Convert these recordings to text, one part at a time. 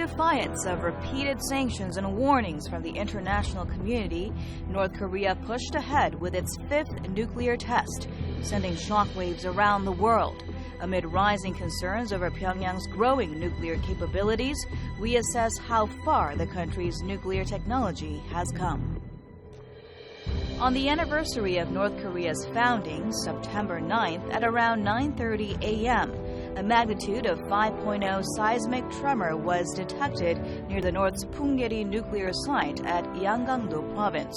defiance of repeated sanctions and warnings from the international community, North Korea pushed ahead with its fifth nuclear test, sending shockwaves around the world. Amid rising concerns over Pyongyang's growing nuclear capabilities, we assess how far the country's nuclear technology has come. On the anniversary of North Korea's founding, September 9th, at around 9:30 a.m., a magnitude of 5.0 seismic tremor was detected near the North's Punggye-ri nuclear site at Yanggangdo province.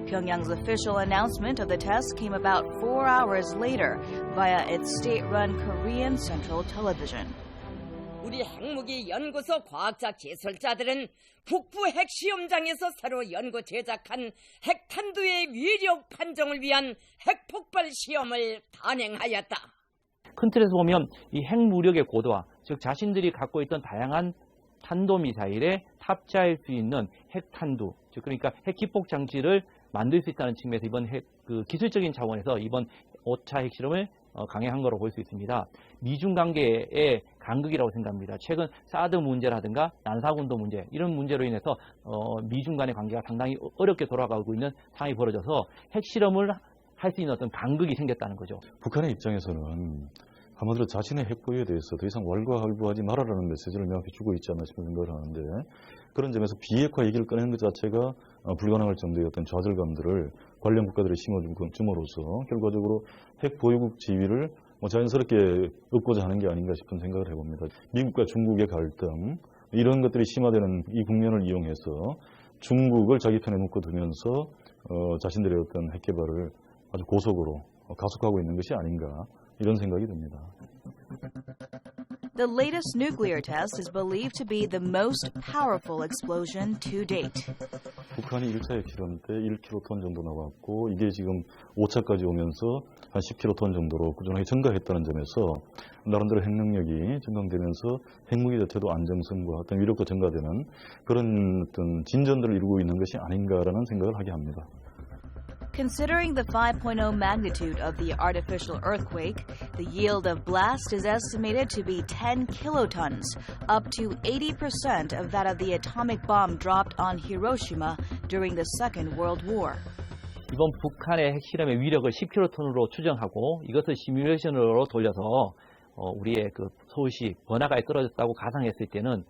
Pyongyang's official announcement of the test came about 4 hours later via its state-run Korean Central Television. 우리 핵무기 연구소 과학자 기술자들은 북부 핵시험장에서 새로 연구 제작한 핵탄두의 위력 판정을 위한 핵폭발 시험을 단행하였다. 큰 틀에서 보면 이 핵무력의 고도화, 즉 자신들이 갖고 있던 다양한 탄도미사일에 탑재할 수 있는 핵탄두, 즉 그러니까 핵기폭 장치를 만들 수 있다는 측면에서 이번 기술적인 차원에서 이번 5차 핵실험을 강행한 거로 볼 수 있습니다. 미중 관계의 간극이라고 생각합니다. 최근 사드 문제라든가 난사군도 문제 이런 문제로 인해서 미중 간의 관계가 상당히 어렵게 돌아가고 있는 상황이 벌어져서 핵실험을 할 수 있는 어떤 간극이 생겼다는 거죠. 북한의 입장에서는 한마디로 자신의 핵보유에 대해서 더 이상 왈가왈부하지 말아라는 메시지를 명확히 주고 있지 않나 싶은 생각을 하는데, 그런 점에서 비핵화 얘기를 꺼내는 것 자체가 불가능할 정도의 어떤 좌절감들을 관련 국가들이 심어줌으로써 결과적으로 핵보유국 지위를 자연스럽게 얻고자 하는 게 아닌가 싶은 생각을 해봅니다. 미국과 중국의 갈등, 이런 것들이 심화되는 이 국면을 이용해서 중국을 자기 편에 묶어두면서 자신들의 어떤 핵개발을 아주 고속으로 가속하고 있는 것이 아닌가, 이런 생각이 듭니다. The latest nuclear test is believed to be the most powerful explosion to date. 북한이 1차 핵실험 때 1킬로톤 정도 나왔고, 이게 지금 5차까지 오면서 한 10킬로톤 정도로 꾸준하게 증가했다는 점에서 나름대로 핵능력이 증강되면서 핵무기 자체도 안정성과 어떤 위력도 증가되는 그런 어떤 진전들을 이루고 있는 것이 아닌가라는 생각을 하게 합니다. Considering the 5.0 magnitude of the artificial earthquake, the yield of blast is estimated to be 10 kilotons, up to 80% of that of the atomic bomb dropped on Hiroshima during the Second World War. 이번 북한의 핵실험의 위력을 10킬로톤으로 추정하고 이것을 시뮬레이션으로 돌려서 우리의 서울시 번화가에 떨어졌다고 가상했을 때는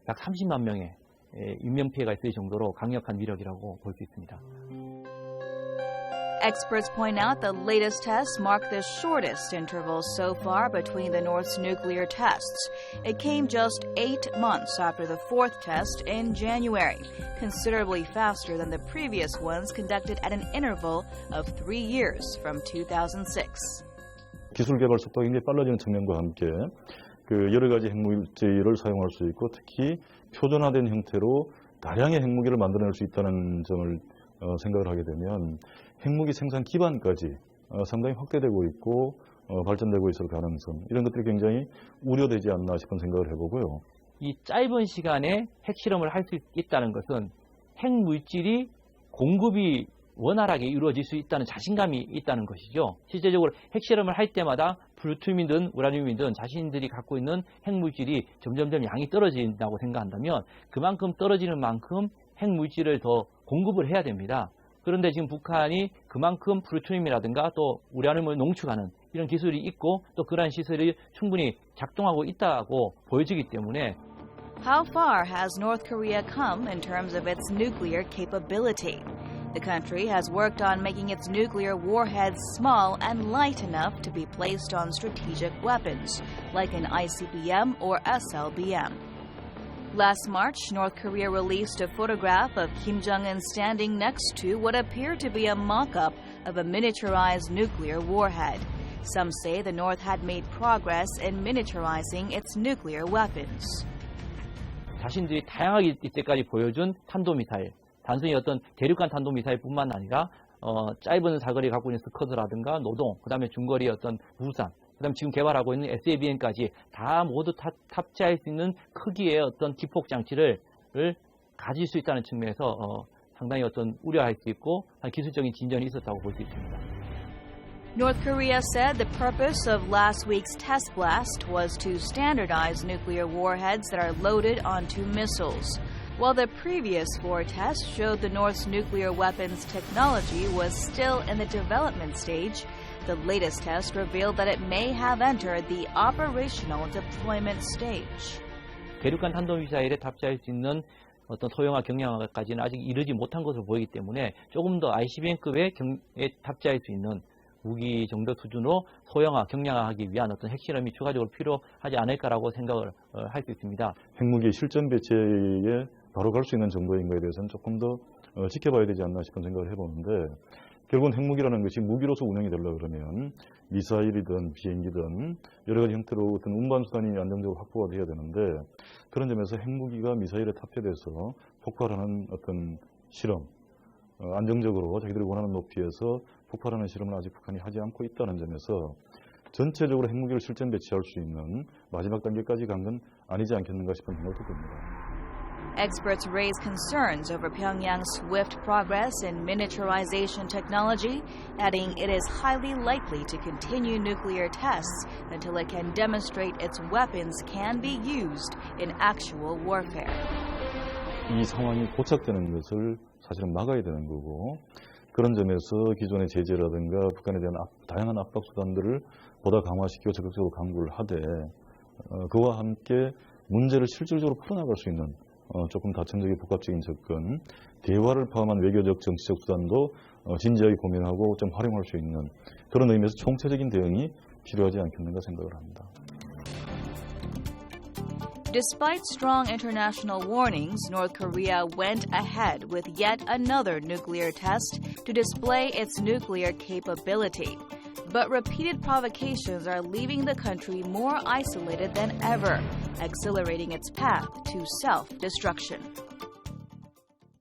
약 30만 명의 인명피해가 있을 정도로 강력한 위력이라고 볼 수 있습니다. Experts point out the latest tests mark the shortest interval so far between the North's nuclear tests. It came just 8 months after the fourth test in January, considerably faster than the previous ones conducted at an interval of 3 years from 2006. 기술 개발 속도가 굉장히 빨라지는 측면과 함께 여러 가지 핵무기를 사용할 수 있고, 특히 표준화된 형태로 다량의 핵무기를 만들어낼 수 있다는 점을 생각을 하게 되면 핵무기 생산 기반까지 상당히 확대되고 있고 발전되고 있을 가능성, 이런 것들이 굉장히 우려되지 않나 싶은 생각을 해보고요. 이 짧은 시간에 핵실험을 할 수 있다는 것은 핵물질이 공급이 원활하게 이루어질 수 있다는 자신감이 있다는 것이죠. 실제적으로 핵실험을 할 때마다 플루토늄이든 우라늄이든 자신들이 갖고 있는 핵물질이 점점점 양이 떨어진다고 생각한다면 그만큼 떨어지는 만큼 핵물질을 더 공급을 해야 됩니다. 그런데 지금 북한이 그만큼 플루토늄이라든가 또 우라늄을 농축하는 이런 기술이 있고 또 그러한 시설이 충분히 작동하고 있다고 보여지기 때문에 How far has North Korea come in terms of its nuclear capability? The country has worked on making its nuclear warheads small and light enough to be placed on strategic weapons, like an ICBM or SLBM. Last March, North Korea released a photograph of Kim Jong-un standing next to what appeared to be a mock-up of a miniaturized nuclear warhead. Some say the North had made progress in miniaturizing its nuclear weapons. 자신들이 다양하게 이때까지 보여준 탄도미사일, 단순히 어떤 대륙간 탄도미사일뿐만 아니라 짧은 사거리 갖고 있는 스커드라든가 노동, 그 다음에 중거리 어떤 무산, 그 다음에 지금 개발하고 있는 SABM까지 다 모두 탑재할 수 있는 크기의 어떤 기폭 장치를 가질 수 있다는 측면에서 상당히 어떤 우려할 수 있고 기술적인 진전이 있었다고 볼 수 있습니다. North Korea said the purpose of last week's test blast was to standardize nuclear warheads that are loaded onto missiles. While the previous 4 tests showed the North's nuclear weapons technology was still in the development stage, the latest test revealed that it may have entered the operational deployment stage. 대륙간 탄도미사일에 탑재할 수 있는 어떤 소형화 경량화까지는 아직 이르지 못한 것으로 보이기 때문에 조금 더 ICBM급에 탑재할 수 있는 무기 정도 수준으로 소형화, 경량화하기 위한 어떤 핵실험이 추가적으로 필요하지 않을까라고 생각을 할 수 있습니다. 핵무기 실전 배치에 바로 갈 수 있는 정도인 것에 대해서는 조금 더 지켜봐야 되지 않나 싶은 생각을 해보는데 결국은 핵무기라는 것이 무기로서 운영이 되려고 그러면 미사일이든 비행기든 여러 가지 형태로 어떤 운반수단이 안정적으로 확보가 돼야 되는데 그런 점에서 핵무기가 미사일에 탑재돼서 폭발하는 어떤 실험, 안정적으로 자기들이 원하는 높이에서 폭발하는 실험을 아직 북한이 하지 않고 있다는 점에서 전체적으로 핵무기를 실전 배치할 수 있는 마지막 단계까지 간 건 아니지 않겠는가 싶은 생각도 듭니다. Experts raise concerns over Pyongyang's swift progress in miniaturization technology, adding it is highly likely to continue nuclear tests until it can demonstrate its weapons can be used in actual warfare. 이 상황이 고착되는 것을 사실은 막아야 되는 거고 그런 점에서 기존의 제재라든가 북한에 대한 다양한 압박 수단들을 보다 강화시키고 적극적으로 강구를 하되 그와 함께 문제를 실질적으로 풀어나갈 수 있는 조금 다층적인 복합적인 접근, 대화를 포함한 외교적, 정치적 수단도 진지하게 고민하고 좀 활용할 수 있는 그런 의미에서 총체적인 대응이 필요하지 않겠는가 생각을 합니다. Despite strong international warnings, North Korea went ahead with yet another nuclear test to display its nuclear capability. But repeated provocations are leaving the country more isolated than ever, accelerating its path to self-destruction.